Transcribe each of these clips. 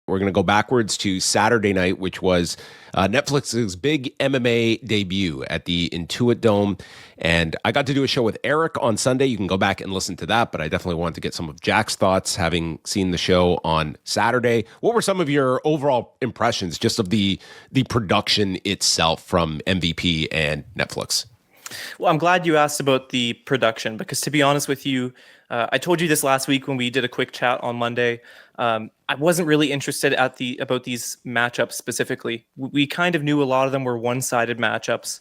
We're going to go backwards to Saturday night, which was Netflix's big MMA debut at the Intuit Dome. And I got to do a show with Eric on Sunday. You can go back and listen to that, but I definitely wanted to get some of Jack's thoughts, having seen the show on Saturday. What were some of your overall impressions just of the production itself from MVP and Netflix? Well, I'm glad you asked about the production because, to be honest with you, I told you this last week when we did a quick chat on Monday. I wasn't really interested about these matchups specifically. We kind of knew a lot of them were one-sided matchups.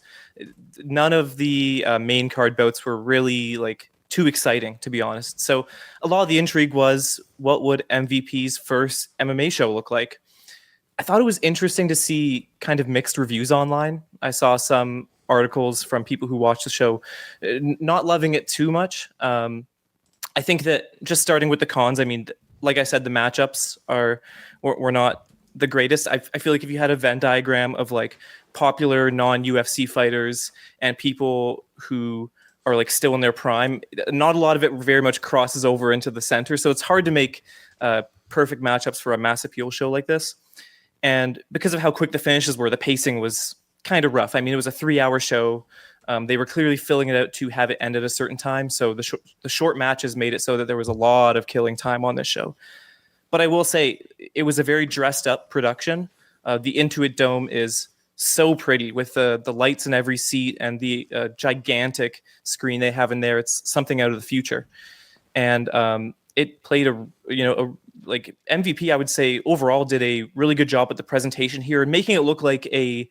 None of the main card bouts were really like too exciting, to be honest. So a lot of the intrigue was, what would MVP's first MMA show look like? I thought it was interesting to see kind of mixed reviews online. I saw some articles from people who watched the show not loving it too much. I think that just starting with the cons, I mean, like I said, the matchups were not the greatest. I feel like if you had a Venn diagram of like popular non-UFC fighters and people who are like still in their prime, not a lot of it very much crosses over into the center. So it's hard to make perfect matchups for a mass appeal show like this. And because of how quick the finishes were, the pacing was kind of rough. I mean, it was a 3-hour show. They were clearly filling it out to have it end at a certain time. So the short matches made it so that there was a lot of killing time on this show. But I will say it was a very dressed up production. The Intuit Dome is so pretty with the lights in every seat and the gigantic screen they have in there. It's something out of the future. And it played like MVP, I would say overall did a really good job at the presentation here and making it look like a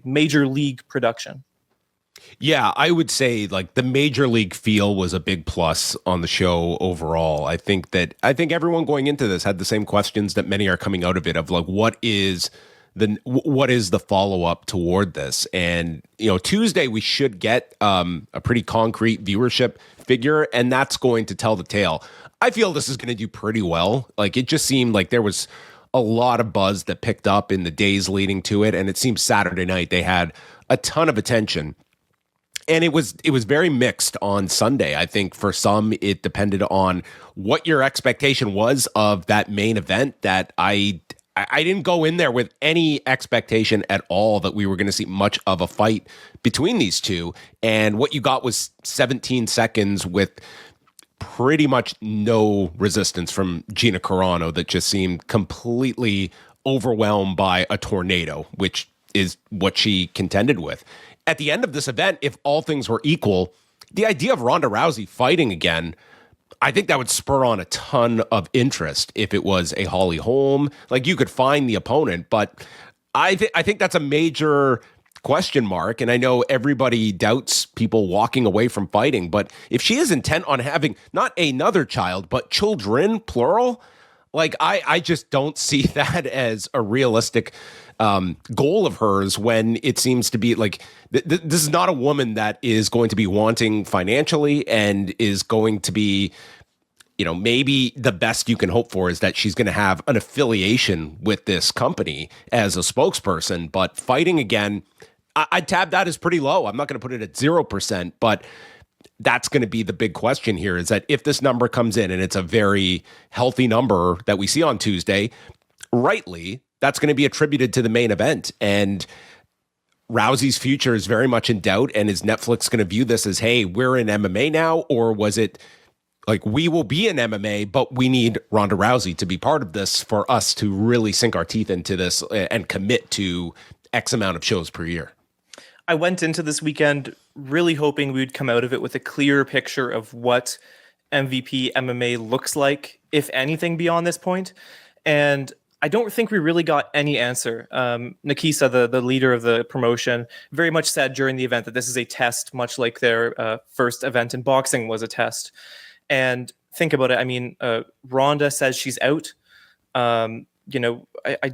major league production. Yeah, I would say like the major league feel was a big plus on the show overall. I think everyone going into this had the same questions that many are coming out of it of like what is the follow up toward this? And Tuesday we should get a pretty concrete viewership figure, and that's going to tell the tale. I feel this is going to do pretty well. Like it just seemed like there was a lot of buzz that picked up in the days leading to it, and it seems Saturday night they had a ton of attention. And it was very mixed on Sunday. I think for some it depended on what your expectation was of that main event. That I didn't go in there with any expectation at all that we were going to see much of a fight between these two. And what you got was 17 seconds with pretty much no resistance from Gina Carano that just seemed completely overwhelmed by a tornado, which is what she contended with. At the end of this event, if all things were equal, the idea of Ronda Rousey fighting again, I think that would spur on a ton of interest if it was a Holly Holm. Like you could find the opponent, but I think that's a major question mark. And I know everybody doubts people walking away from fighting, but if she is intent on having not another child, but children, plural, like I just don't see that as a realistic goal of hers when it seems to be like this is not a woman that is going to be wanting financially and is going to be, maybe the best you can hope for is that she's going to have an affiliation with this company as a spokesperson. But fighting again, I'd tab that as pretty low. I'm not going to put it at 0%, but that's going to be the big question here is that if this number comes in and it's a very healthy number that we see on Tuesday, rightly, that's going to be attributed to the main event. And Rousey's future is very much in doubt. And is Netflix going to view this as, hey, we're in MMA now? Or was it like, we will be in MMA, but we need Ronda Rousey to be part of this for us to really sink our teeth into this and commit to X amount of shows per year? I went into this weekend really hoping we would come out of it with a clearer picture of what MVP MMA looks like, if anything, beyond this point. And I don't think we really got any answer. Nakisa, the leader of the promotion, very much said during the event that this is a test, much like their first event in boxing was a test. And think about it. I mean, Ronda says she's out. I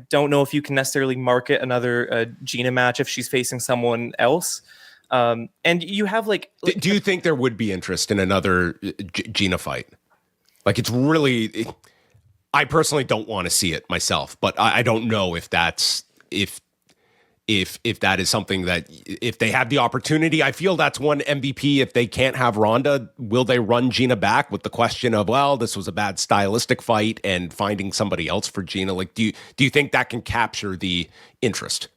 don't know if you can necessarily market another Gina match if she's facing someone else. And you have like do you think there would be interest in another Gina fight? Like it's really, I personally don't want to see it myself, but I don't know if if that is something that if they have the opportunity. I feel that's one MVP. If they can't have Ronda, will they run Gina back with the question of, well, this was a bad stylistic fight and finding somebody else for Gina? Like, do you think that can capture the interest?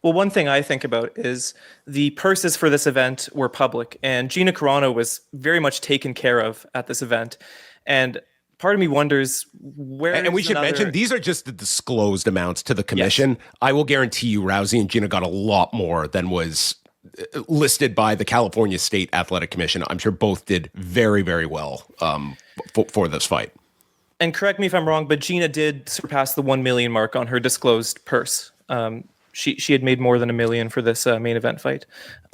Well, one thing I think about is the purses for this event were public, and Gina Carano was very much taken care of at this event. And part of me wonders where. And we should mention these are just the disclosed amounts to the commission. Yes. I will guarantee you, Rousey and Gina got a lot more than was listed by the California State Athletic Commission. I'm sure both did very, very well for this fight. And correct me if I'm wrong, but Gina did surpass the 1 million mark on her disclosed purse. She had made more than $1 million for this main event fight.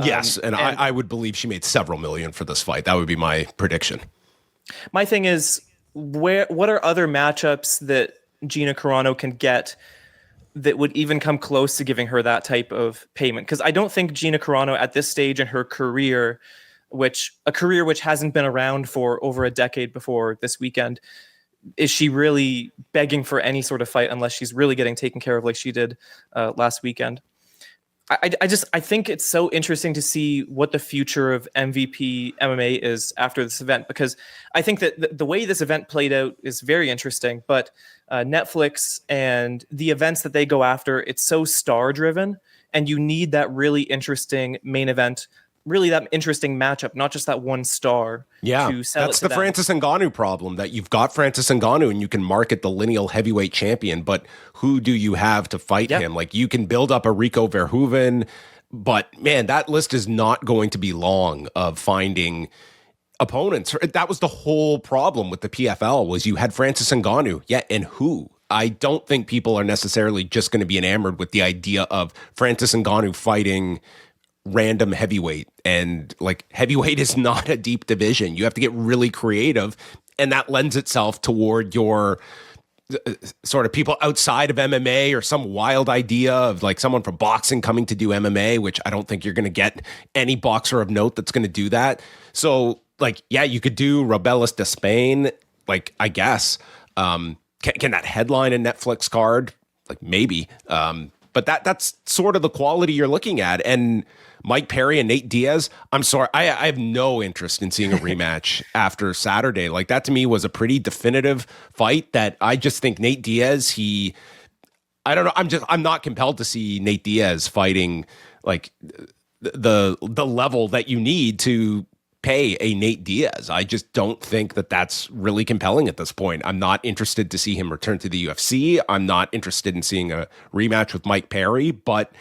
Yes, and I would believe she made several million for this fight. That would be my prediction. My thing is, what are other matchups that Gina Carano can get that would even come close to giving her that type of payment? Because I don't think Gina Carano at this stage in her career, which hasn't been around for over a decade before this weekend, is she really begging for any sort of fight unless she's really getting taken care of like she did last weekend? I think it's so interesting to see what the future of MVP MMA is after this event, because I think that the way this event played out is very interesting, but Netflix and the events that they go after, it's so star driven, and you need that really interesting main event, really that interesting matchup, not just that one star. Yeah, to sell that's it to the Francis Ngannou problem, that you've got Francis Ngannou and you can market the lineal heavyweight champion, but who do you have to fight him? Like, you can build up a Rico Verhoeven, but man, that list is not going to be long of finding opponents. That was the whole problem with the PFL, was you had Francis Ngannou, and who? I don't think people are necessarily just going to be enamored with the idea of Francis Ngannou fighting random heavyweight, and like, heavyweight is not a deep division. You have to get really creative, and that lends itself toward your sort of people outside of MMA, or some wild idea of like someone from boxing coming to do MMA, which I don't think you're going to get any boxer of note that's going to do that. So like, yeah, you could do Robelis de Spain, like, I guess. Can that headline a Netflix card? Like, maybe. But that's sort of the quality you're looking at. And Mike Perry and Nate Diaz, I'm sorry, I have no interest in seeing a rematch after Saturday. Like, that to me was a pretty definitive fight that I just think Nate Diaz, I don't know, I'm not compelled to see Nate Diaz fighting like the level that you need to pay a Nate Diaz. I just don't think that that's really compelling at this point. I'm not interested to see him return to the UFC. I'm not interested in seeing a rematch with Mike Perry, but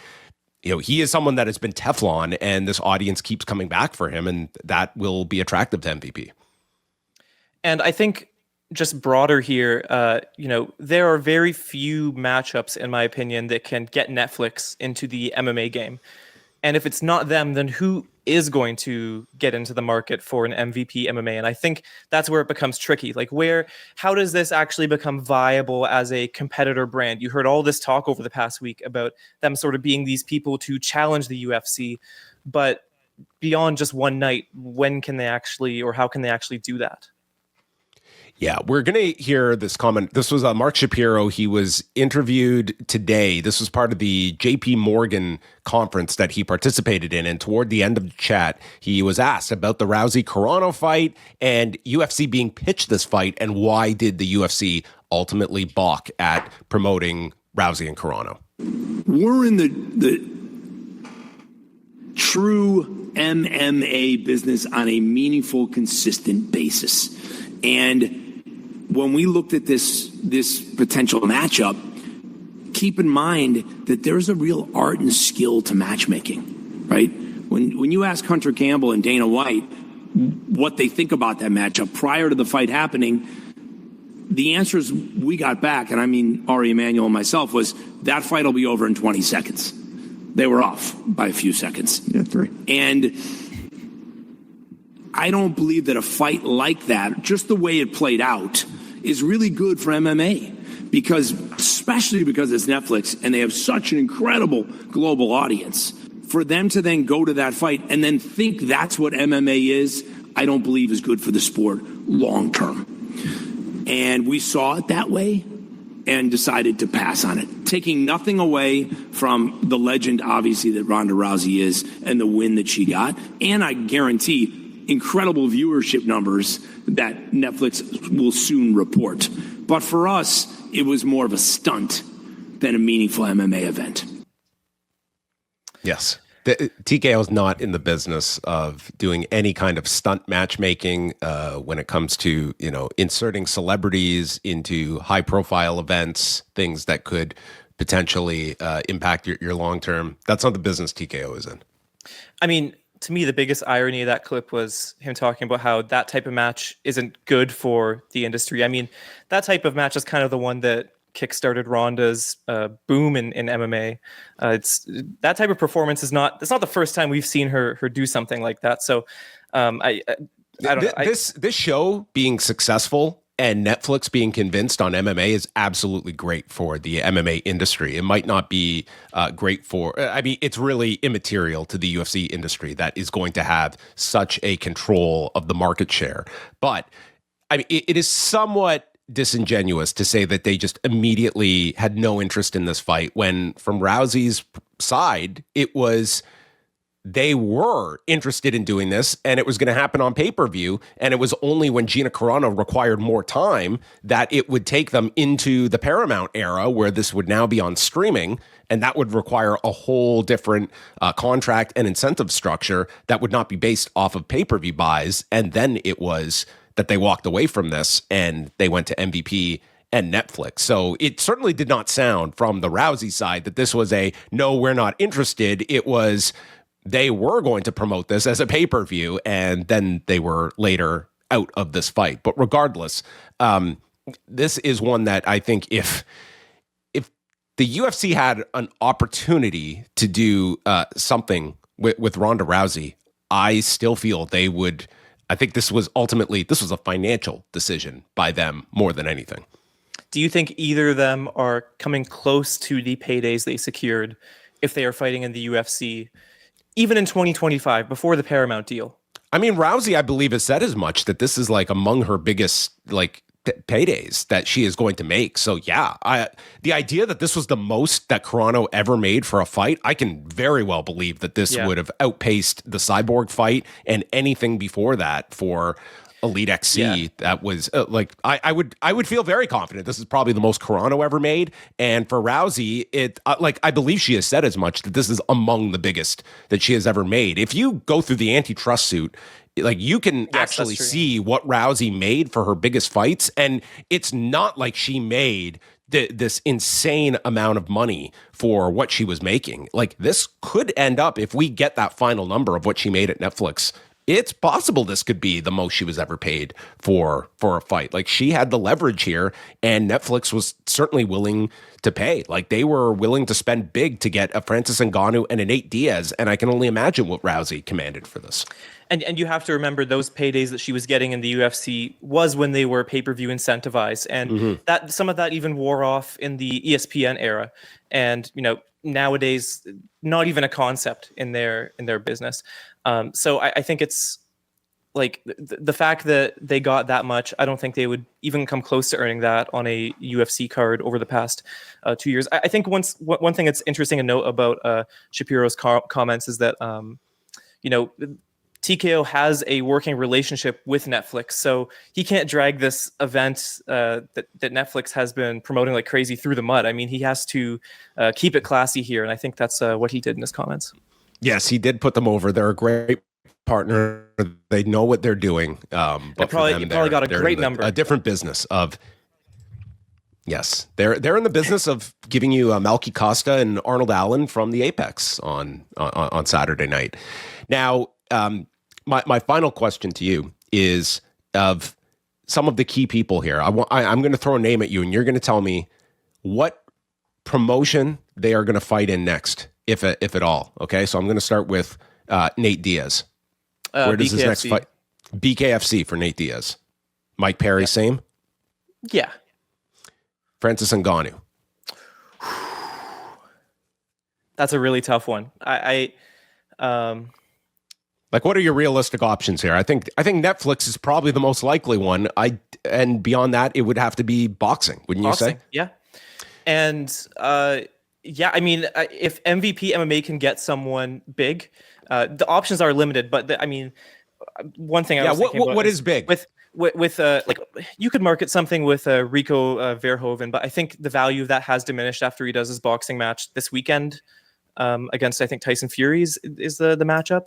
he is someone that has been Teflon, and this audience keeps coming back for him, and that will be attractive to MVP. And I think just broader here, there are very few matchups, in my opinion, that can get Netflix into the MMA game. And if it's not them, then who is going to get into the market for an MVP MMA? And I think that's where it becomes tricky. Like, how does this actually become viable as a competitor brand? You heard all this talk over the past week about them sort of being these people to challenge the UFC, but beyond just one night, when can they actually, or how can they actually do that? Yeah, we're going to hear this comment. This was Mark Shapiro. He was interviewed today. This was part of the JP Morgan conference that he participated in. And toward the end of the chat, he was asked about the Rousey-Carano fight and UFC being pitched this fight, and why did the UFC ultimately balk at promoting Rousey and Carano? We're in the true MMA business on a meaningful, consistent basis. And when we looked at this potential matchup, keep in mind that there's a real art and skill to matchmaking, right? When you ask Hunter Campbell and Dana White what they think about that matchup prior to the fight happening, the answers we got back, and I mean Ari Emanuel and myself, was that fight will be over in 20 seconds. They were off by a few seconds. Yeah, 3. And I don't believe that a fight like that, just the way it played out, is really good for MMA, especially because it's Netflix and they have such an incredible global audience. For them to then go to that fight and then think that's what MMA is, I don't believe is good for the sport long term. And we saw it that way and decided to pass on it, taking nothing away from the legend, obviously, that Ronda Rousey is and the win that she got. And I guarantee incredible viewership numbers that Netflix will soon report. But for us, it was more of a stunt than a meaningful MMA event. Yes. TKO is not in the business of doing any kind of stunt matchmaking when it comes to, inserting celebrities into high profile events, things that could potentially impact your long term. That's not the business TKO is in. I mean, to me, the biggest irony of that clip was him talking about how that type of match isn't good for the industry. I mean, that type of match is kind of the one that kickstarted Ronda's boom in MMA. It's that type of performance is not. It's not the first time we've seen her do something like that. So I don't know. This show being successful and Netflix being convinced on MMA is absolutely great for the MMA industry. It might not be great for. I mean, it's really immaterial to the UFC industry that is going to have such a control of the market share. But I mean, it is somewhat disingenuous to say that they just immediately had no interest in this fight when from Rousey's side, it was they were interested in doing this and it was going to happen on pay-per-view. And it was only when Gina Carano required more time that it would take them into the Paramount era where this would now be on streaming. And that would require a whole different contract and incentive structure that would not be based off of pay-per-view buys. And then it was that they walked away from this and they went to MVP and Netflix. So it certainly did not sound from the Rousey side that this was a, no, we're not interested. It was, they were going to promote this as a pay-per-view and then they were later out of this fight. But regardless, this is one that I think if the UFC had an opportunity to do something with Ronda Rousey, I still feel they would. I think this was a financial decision by them more than anything. Do you think either of them are coming close to the paydays they secured if they are fighting in the UFC, even in 2025, before the Paramount deal? I mean, Rousey, I believe, has said as much, that this is like among her biggest paydays that she is going to make. So yeah, the idea that this was the most that Carano ever made for a fight, I can very well believe that this would have outpaced the Cyborg fight and anything before that for Elite XC. Yeah. That was I would feel very confident this is probably the most Carano ever made. And for Rousey, I believe she has said as much, that this is among the biggest that she has ever made. If you go through the antitrust suit, you can actually see what Rousey made for her biggest fights. And it's not like she made this insane amount of money for what she was making. Like, this could end up, if we get that final number of what she made at Netflix, it's possible this could be the most she was ever paid for a fight. Like, she had the leverage here, and Netflix was certainly willing to pay. Like, they were willing to spend big to get a Francis Ngannou and a Nate Diaz, and I can only imagine what Rousey commanded for this. And you have to remember those paydays that she was getting in the UFC was when they were pay-per-view incentivized, and that some of that even wore off in the ESPN era. And nowadays, not even a concept in their business. So I think it's like the fact that they got that much. I don't think they would even come close to earning that on a UFC card over the past 2 years. I think one thing that's interesting to note about Shapiro's comments is that TKO has a working relationship with Netflix, so he can't drag this event that Netflix has been promoting like crazy through the mud. I mean, he has to keep it classy here, and I think that's what he did in his comments. Yes, he did put them over. They're a great partner. They know what they're doing. But you probably got a great number. A different business of. Yes, they're in the business of giving you Malky Costa and Arnold Allen from the Apex on Saturday night. Now, my final question to you is of some of the key people here. I'm going to throw a name at you, and you're going to tell me what promotion they are going to fight in next, if at all. Okay, so I'm going to start with Nate Diaz. Where does BKFC. His next fight? BKFC for Nate Diaz. Mike Perry, same? Yeah. Francis Ngannou. That's a really tough one. Like, what are your realistic options here? I think Netflix is probably the most likely one. And beyond that, it would have to be boxing, wouldn't you say? Yeah. And yeah, I mean, if MVP MMA can get someone big, the options are limited. But I mean, one thing I was thinking about what is big with like you could market something with Rico Verhoeven, but I think the value of that has diminished after he does his boxing match this weekend against, I think, Tyson Fury is the matchup.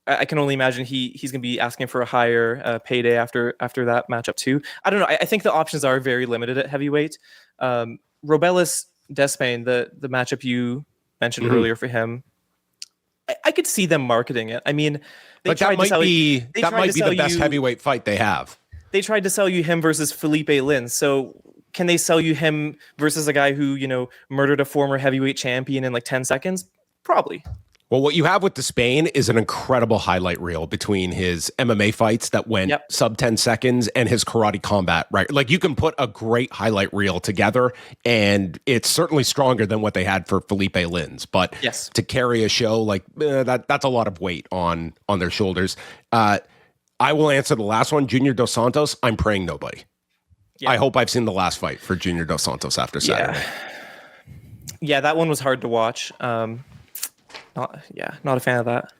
I can only imagine he's going to be asking for a higher payday after that matchup too. I don't know. I think the options are very limited at heavyweight. Robelis Despain, the matchup you mentioned earlier for him, I could see them marketing it. I mean, that might be the best heavyweight fight they have. They tried to sell you him versus Felipe Lins. So can they sell you him versus a guy who, you know, murdered a former heavyweight champion in like 10 seconds? Probably. Well, what you have with Despain is an incredible highlight reel between his MMA fights that went sub 10 seconds and his karate combat, right? Like, you can put a great highlight reel together, and it's certainly stronger than what they had for Felipe Lins. But to carry a show like that's a lot of weight on their shoulders. I will answer the last one. Junior Dos Santos, I'm praying nobody. Yeah. I hope I've seen the last fight for Junior Dos Santos after Saturday. Yeah, that one was hard to watch. Not a fan of that.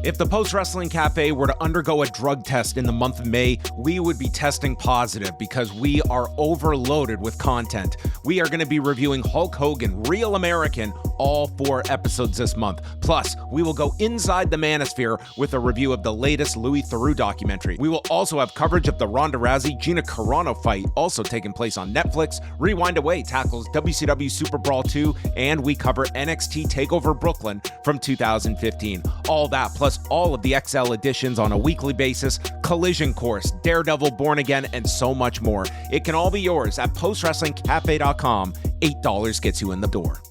If the Post Wrestling Cafe were to undergo a drug test in the month of May, we would be testing positive because we are overloaded with content. We are going to be reviewing Hulk Hogan, Real American, all 4 episodes this month. Plus, we will go inside the Manosphere with a review of the latest Louis Theroux documentary. We will also have coverage of the Ronda Rousey-Gina Carano fight, also taking place on Netflix. Rewind Away tackles WCW Super Brawl 2, and we cover NXT TakeOver Brooklyn from 2015. All that, plus all of the XL editions on a weekly basis, Collision Course, Daredevil Born Again, and so much more. It can all be yours at postwrestlingcafe.com. $8 gets you in the door.